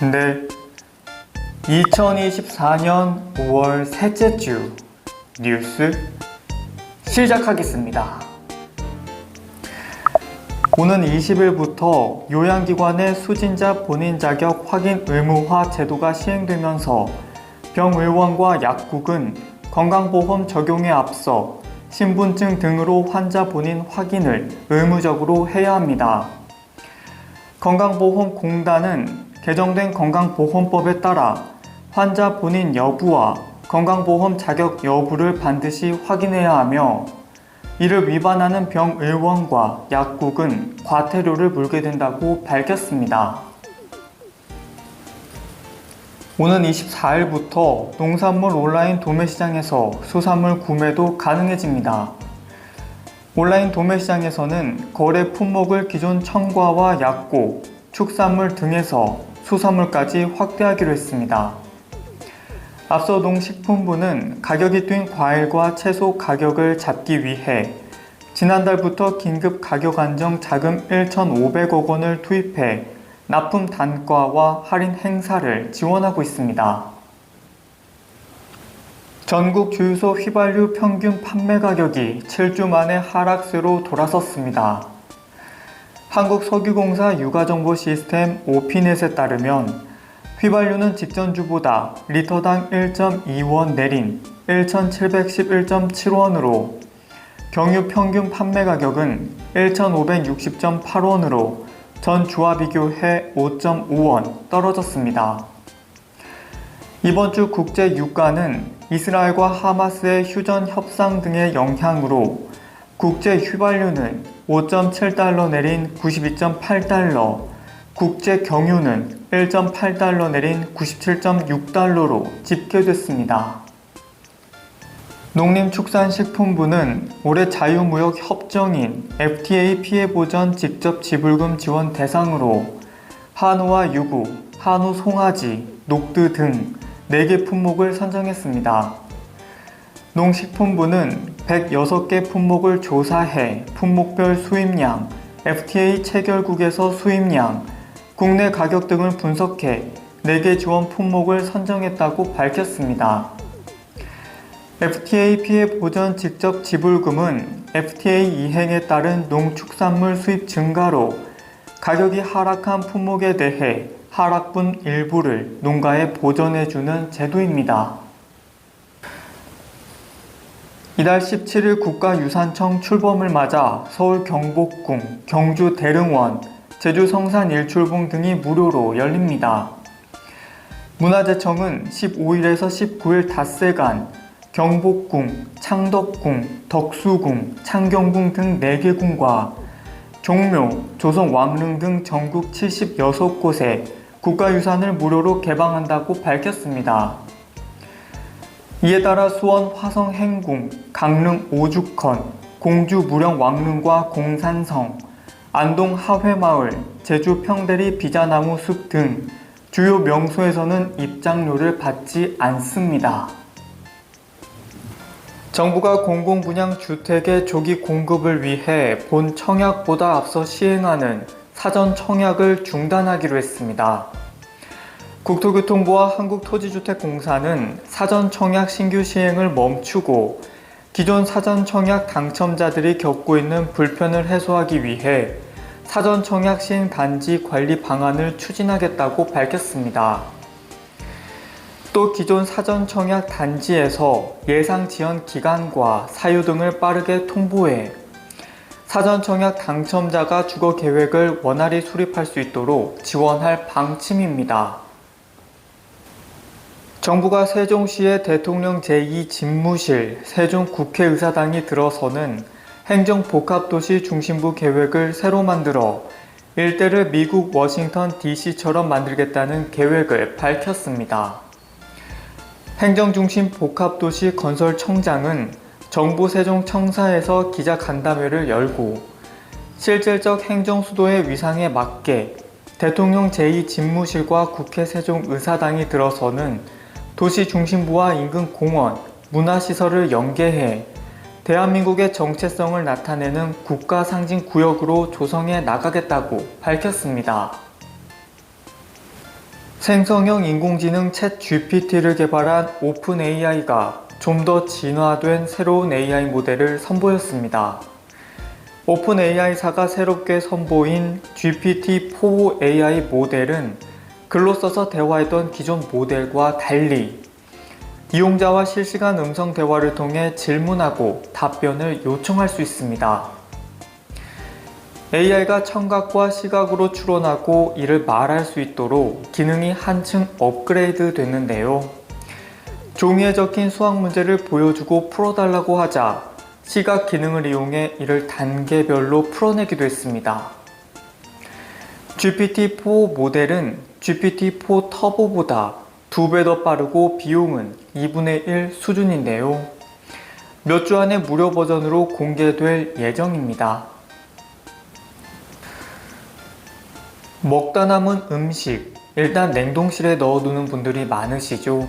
네, 2024년 5월 셋째 주 뉴스 시작하겠습니다. 오는 20일부터 요양기관의 수진자 본인 자격 확인 의무화 제도가 시행되면서 병의원과 약국은 건강보험 적용에 앞서 신분증 등으로 환자 본인 확인을 의무적으로 해야 합니다. 건강보험공단은 개정된 건강보험법에 따라 환자 본인 여부와 건강보험 자격 여부를 반드시 확인해야 하며, 이를 위반하는 병의원과 약국은 과태료를 물게 된다고 밝혔습니다. 오는 24일부터 농산물 온라인 도매시장에서 수산물 구매도 가능해집니다. 온라인 도매시장에서는 거래 품목을 기존 청과와 약고, 축산물 등에서 수산물까지 확대하기로 했습니다. 앞서 농식품부는 가격이 뛴 과일과 채소 가격을 잡기 위해 지난달부터 긴급 가격 안정 자금 1,500억 원을 투입해 납품 단가와 할인 행사를 지원하고 있습니다. 전국 주유소 휘발유 평균 판매 가격이 7주 만에 하락세로 돌아섰습니다. 한국석유공사 육아정보시스템 오피넷에 따르면 휘발유는 직전주보다 리터당 1.2원 내린 1,711.7원으로, 경유 평균 판매 가격은 1,560.8원으로 전주와 비교해 5.5원 떨어졌습니다. 이번 주 국제 유가는 이스라엘과 하마스의 휴전 협상 등의 영향으로 국제 휘발유는 5.7달러 내린 92.8달러, 국제 경유는 1.8달러 내린 97.6달러로 집계됐습니다. 농림축산식품부는 올해 자유무역 협정인 FTA 피해보전 직접 지불금 지원 대상으로 한우와 유구, 한우 송아지, 녹두 등 4개 품목을 선정했습니다. 농식품부는 106개 품목을 조사해 품목별 수입량, FTA 체결국에서 수입량, 국내 가격 등을 분석해 4개 지원 품목을 선정했다고 밝혔습니다. FTA 피해 보전 직접 지불금은 FTA 이행에 따른 농축산물 수입 증가로 가격이 하락한 품목에 대해 하락분 일부를 농가에 보전해주는 제도입니다. 이달 17일 국가유산청 출범을 맞아 서울 경복궁, 경주 대릉원, 제주 성산 일출봉 등이 무료로 열립니다. 문화재청은 15일에서 19일 닷새간 경복궁, 창덕궁, 덕수궁, 창경궁 등 4개 궁과 종묘, 조선 왕릉 등 전국 76곳에 국가유산을 무료로 개방한다고 밝혔습니다. 이에 따라 수원 화성 행궁, 강릉 오죽헌, 공주 무령 왕릉과 공산성, 안동 하회마을, 제주 평대리 비자나무 숲 등 주요 명소에서는 입장료를 받지 않습니다. 정부가 공공분양 주택의 조기 공급을 위해 본 청약보다 앞서 시행하는 사전 청약을 중단하기로 했습니다. 국토교통부와 한국토지주택공사는 사전 청약 신규 시행을 멈추고 기존 사전 청약 당첨자들이 겪고 있는 불편을 해소하기 위해 사전 청약 시행 단지 관리 방안을 추진하겠다고 밝혔습니다. 또 기존 사전 청약 단지에서 예상 지연 기간과 사유 등을 빠르게 통보해 사전 청약 당첨자가 주거 계획을 원활히 수립할 수 있도록 지원할 방침입니다. 정부가 세종시의 대통령 제2집무실, 세종국회의사당이 들어서는 행정복합도시 중심부 계획을 새로 만들어 일대를 미국 워싱턴 DC처럼 만들겠다는 계획을 밝혔습니다. 행정중심 복합도시 건설청장은 정부 세종청사에서 기자간담회를 열고 실질적 행정수도의 위상에 맞게 대통령 제2집무실과 국회 세종의사당이 들어서는 도시 중심부와 인근 공원, 문화시설을 연계해 대한민국의 정체성을 나타내는 국가 상징 구역으로 조성해 나가겠다고 밝혔습니다. 생성형 인공지능 챗 GPT를 개발한 오픈AI가 좀 더 진화된 새로운 AI 모델을 선보였습니다. 오픈AI사가 새롭게 선보인 GPT-4 AI 모델은 글로 써서 대화했던 기존 모델과 달리 이용자와 실시간 음성 대화를 통해 질문하고 답변을 요청할 수 있습니다. AI가 청각과 시각으로 추론하고 이를 말할 수 있도록 기능이 한층 업그레이드 됐는데요. 종이에 적힌 수학 문제를 보여주고 풀어달라고 하자 시각 기능을 이용해 이를 단계별로 풀어내기도 했습니다. GPT-4 모델은 GPT-4 터보보다 2배 더 빠르고 비용은 2분의 1 수준인데요. 몇 주 안에 무료 버전으로 공개될 예정입니다. 먹다 남은 음식, 일단 냉동실에 넣어두는 분들이 많으시죠.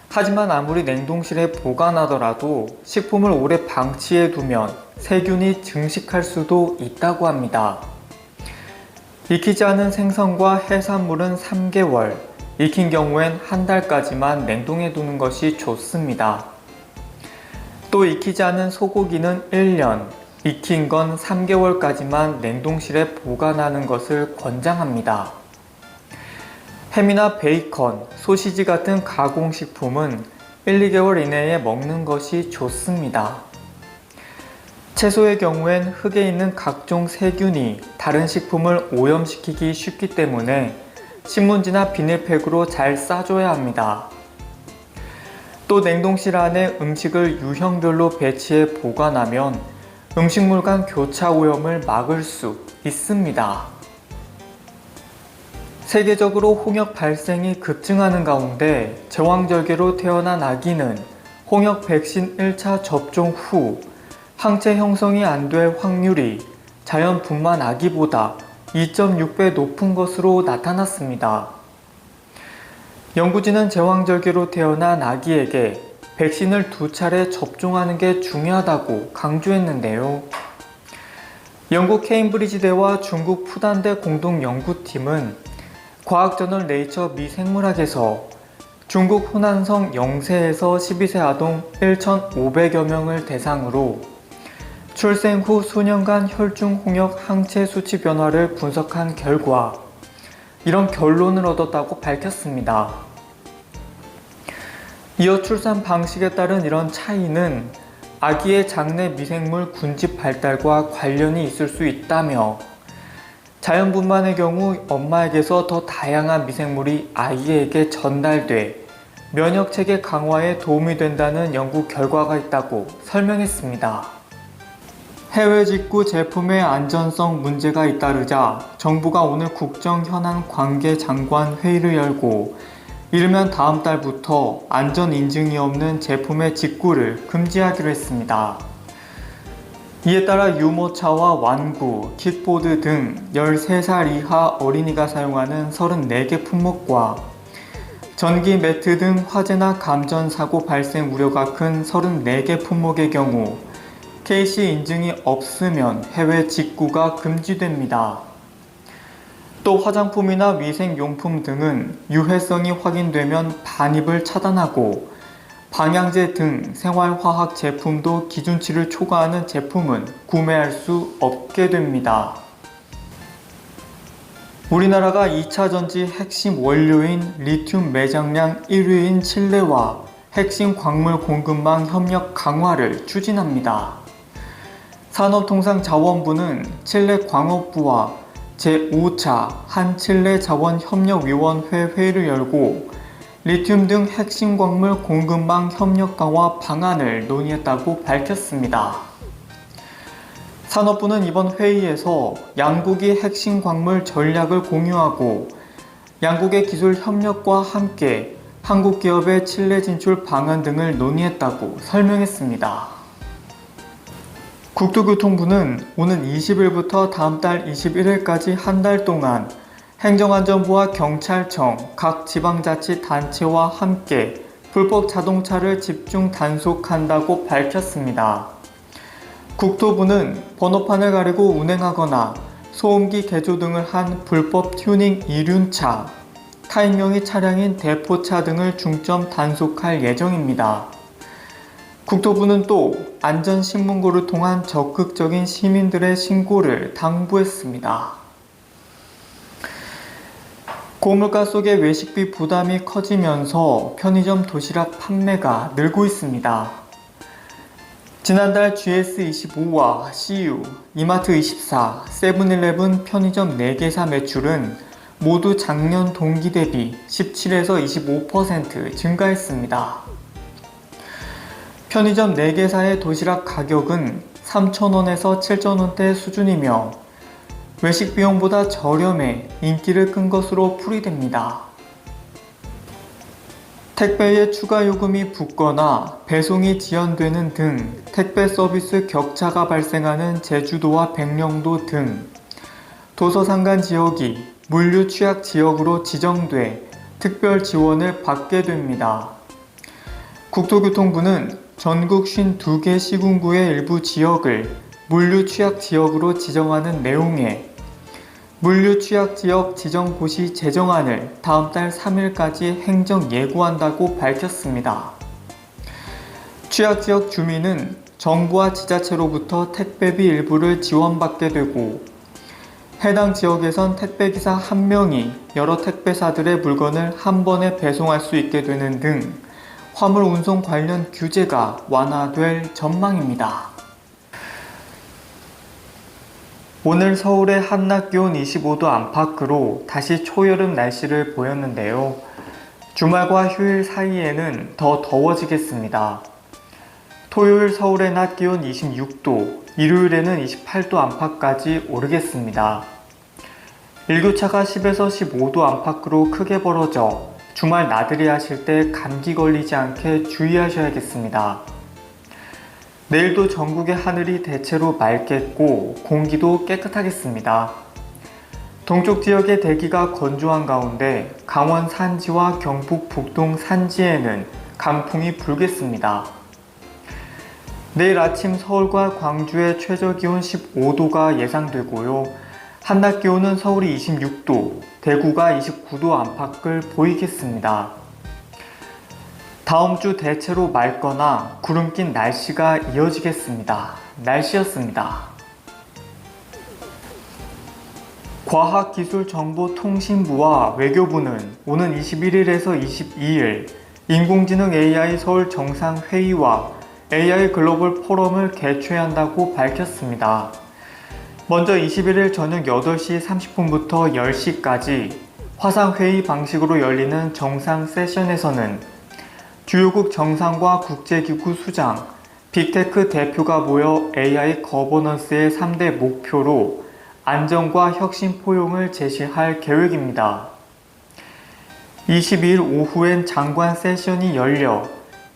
하지만 아무리 냉동실에 보관하더라도 식품을 오래 방치해두면 세균이 증식할 수도 있다고 합니다. 익히지 않은 생선과 해산물은 3개월, 익힌 경우엔 한 달까지만 냉동해 두는 것이 좋습니다. 또 익히지 않은 소고기는 1년, 익힌 건 3개월까지만 냉동실에 보관하는 것을 권장합니다. 햄이나 베이컨, 소시지 같은 가공식품은 1, 2개월 이내에 먹는 것이 좋습니다. 채소의 경우엔 흙에 있는 각종 세균이 다른 식품을 오염시키기 쉽기 때문에 신문지나 비닐팩으로 잘 싸줘야 합니다. 또 냉동실 안에 음식을 유형별로 배치해 보관하면 음식물 간 교차 오염을 막을 수 있습니다. 세계적으로 홍역 발생이 급증하는 가운데 제왕절개로 태어난 아기는 홍역 백신 1차 접종 후 항체 형성이 안 될 확률이 자연 분만 아기보다 2.6배 높은 것으로 나타났습니다. 연구진은 제왕절개로 태어난 아기에게 백신을 2차례 접종하는 게 중요하다고 강조했는데요. 영국 케임브리지대와 중국 푸단대 공동연구팀은 과학저널 네이처 미생물학에서 중국 호난성 0세에서 12세 아동 1,500여 명을 대상으로 출생 후 수년간 혈중 홍역 항체 수치 변화를 분석한 결과 이런 결론을 얻었다고 밝혔습니다. 이어 출산 방식에 따른 이런 차이는 아기의 장내 미생물 군집 발달과 관련이 있을 수 있다며 자연분만의 경우 엄마에게서 더 다양한 미생물이 아이에게 전달돼 면역체계 강화에 도움이 된다는 연구 결과가 있다고 설명했습니다. 해외 직구 제품의 안전성 문제가 잇따르자 정부가 오늘 국정현안 관계장관 회의를 열고 이르면 다음 달부터 안전 인증이 없는 제품의 직구를 금지하기로 했습니다. 이에 따라 유모차와 완구, 킥보드 등 13살 이하 어린이가 사용하는 34개 품목과 전기 매트 등 화재나 감전사고 발생 우려가 큰 34개 품목의 경우 KC 인증이 없으면 해외 직구가 금지됩니다. 또 화장품이나 위생용품 등은 유해성이 확인되면 반입을 차단하고 방향제 등 생활화학 제품도 기준치를 초과하는 제품은 구매할 수 없게 됩니다. 우리나라가 2차 전지 핵심 원료인 리튬 매장량 1위인 칠레와 핵심 광물 공급망 협력 강화를 추진합니다. 산업통상자원부는 칠레 광업부와 제5차 한칠레 자원협력위원회 회의를 열고 리튬 등 핵심 광물 공급망 협력 강화 방안을 논의했다고 밝혔습니다. 산업부는 이번 회의에서 양국이 핵심 광물 전략을 공유하고 양국의 기술 협력과 함께 한국 기업의 칠레 진출 방안 등을 논의했다고 설명했습니다. 국토교통부는 오는 20일부터 다음 달 21일까지 한 달 동안 행정안전부와 경찰청, 각 지방자치단체와 함께 불법 자동차를 집중 단속한다고 밝혔습니다. 국토부는 번호판을 가리고 운행하거나 소음기 개조 등을 한 불법 튜닝 이륜차, 타인용이 차량인 대포차 등을 중점 단속할 예정입니다. 국토부는 또 안전신문고를 통한 적극적인 시민들의 신고를 당부했습니다. 고물가 속에 외식비 부담이 커지면서 편의점 도시락 판매가 늘고 있습니다. 지난달 GS25와 CU, 이마트24, 세븐일레븐 편의점 4개사 매출은 모두 작년 동기 대비 17에서 25% 증가했습니다. 편의점 4개사의 도시락 가격은 3,000원에서 7,000원대 수준이며 외식 비용보다 저렴해 인기를 끈 것으로 풀이됩니다. 택배에 추가 요금이 붙거나 배송이 지연되는 등 택배 서비스 격차가 발생하는 제주도와 백령도 등 도서상간 지역이 물류 취약 지역으로 지정돼 특별 지원을 받게 됩니다. 국토교통부는 전국 52개 시군구의 일부 지역을 물류 취약 지역으로 지정하는 내용의 물류 취약 지역 지정고시 제정안을 다음 달 3일까지 행정 예고한다고 밝혔습니다. 취약 지역 주민은 정부와 지자체로부터 택배비 일부를 지원받게 되고 해당 지역에선 택배기사 1명이 여러 택배사들의 물건을 한 번에 배송할 수 있게 되는 등 화물 운송 관련 규제가 완화될 전망입니다. 오늘 서울의 한낮 기온 25도 안팎으로 다시 초여름 날씨를 보였는데요. 주말과 휴일 사이에는 더 더워지겠습니다. 토요일 서울의 낮 기온 26도, 일요일에는 28도 안팎까지 오르겠습니다. 일교차가 10에서 15도 안팎으로 크게 벌어져 주말 나들이 하실 때 감기 걸리지 않게 주의하셔야겠습니다. 내일도 전국의 하늘이 대체로 맑겠고 공기도 깨끗하겠습니다. 동쪽 지역의 대기가 건조한 가운데 강원 산지와 경북 북동 산지에는 강풍이 불겠습니다. 내일 아침 서울과 광주의 최저기온 15도가 예상되고요. 한낮 기온은 서울이 26도, 대구가 29도 안팎을 보이겠습니다. 다음 주 대체로 맑거나 구름 낀 날씨가 이어지겠습니다. 날씨였습니다. 과학기술정보통신부와 외교부는 오는 21일에서 22일 인공지능 AI 서울 정상회의와 AI 글로벌 포럼을 개최한다고 밝혔습니다. 먼저 21일 저녁 8시 30분부터 10시까지 화상회의 방식으로 열리는 정상 세션에서는 주요국 정상과 국제기구 수장, 빅테크 대표가 모여 AI 거버넌스의 3대 목표로 안정과 혁신 포용을 제시할 계획입니다. 22일 오후엔 장관 세션이 열려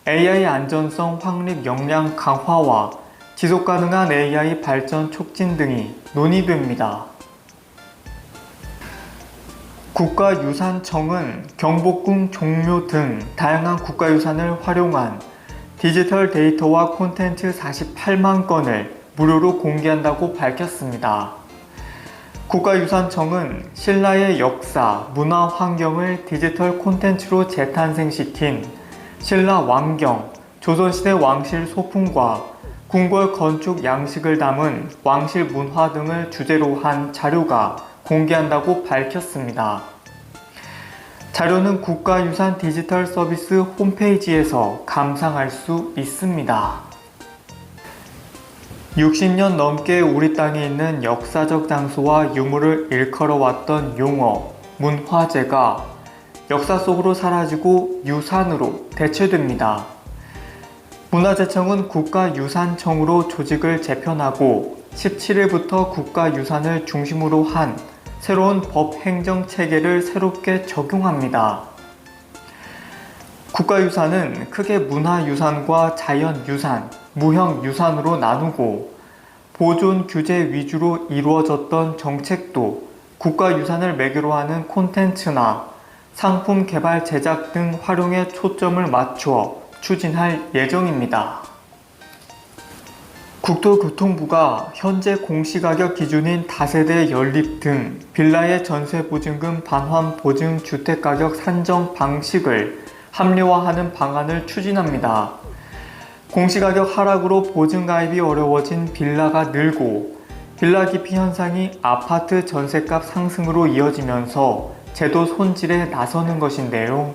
AI 안전성 확립 역량 강화와 지속가능한 AI 발전 촉진 등이 논의됩니다. 국가유산청은 경복궁 종묘 등 다양한 국가유산을 활용한 디지털 데이터와 콘텐츠 48만 건을 무료로 공개한다고 밝혔습니다. 국가유산청은 신라의 역사, 문화 환경을 디지털 콘텐츠로 재탄생시킨 신라 왕경, 조선시대 왕실 소품과 궁궐 건축 양식을 담은 왕실 문화 등을 주제로 한 자료가 공개한다고 밝혔습니다. 자료는 국가유산 디지털 서비스 홈페이지에서 감상할 수 있습니다. 60년 넘게 우리 땅에 있는 역사적 장소와 유물을 일컬어왔던 용어, 문화재가 역사 속으로 사라지고 유산으로 대체됩니다. 문화재청은 국가유산청으로 조직을 재편하고 17일부터 국가유산을 중심으로 한 새로운 법 행정 체계를 새롭게 적용합니다. 국가유산은 크게 문화유산과 자연유산, 무형유산으로 나누고 보존 규제 위주로 이루어졌던 정책도 국가유산을 매개로 하는 콘텐츠나 상품 개발 제작 등 활용에 초점을 맞추어 추진할 예정입니다. 국토교통부가 현재 공시가격 기준인 다세대 연립 등 빌라의 전세 보증금 반환 보증 주택가격 산정 방식을 합리화하는 방안을 추진합니다. 공시가격 하락으로 보증가입이 어려워진 빌라가 늘고 빌라 기피 현상이 아파트 전셋값 상승으로 이어지면서 제도 손질에 나서는 것인데요.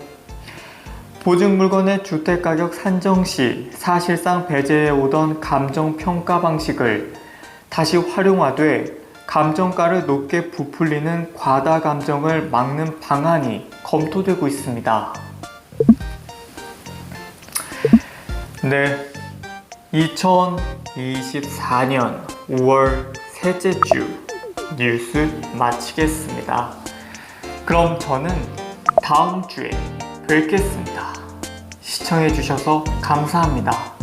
보증 물건의 주택가격 산정 시 사실상 배제해 오던 감정평가 방식을 다시 활용하되 감정가를 높게 부풀리는 과다 감정을 막는 방안이 검토되고 있습니다. 네, 2024년 5월 셋째 주 뉴스 마치겠습니다. 그럼 저는 다음 주에 뵙겠습니다. 시청해주셔서 감사합니다.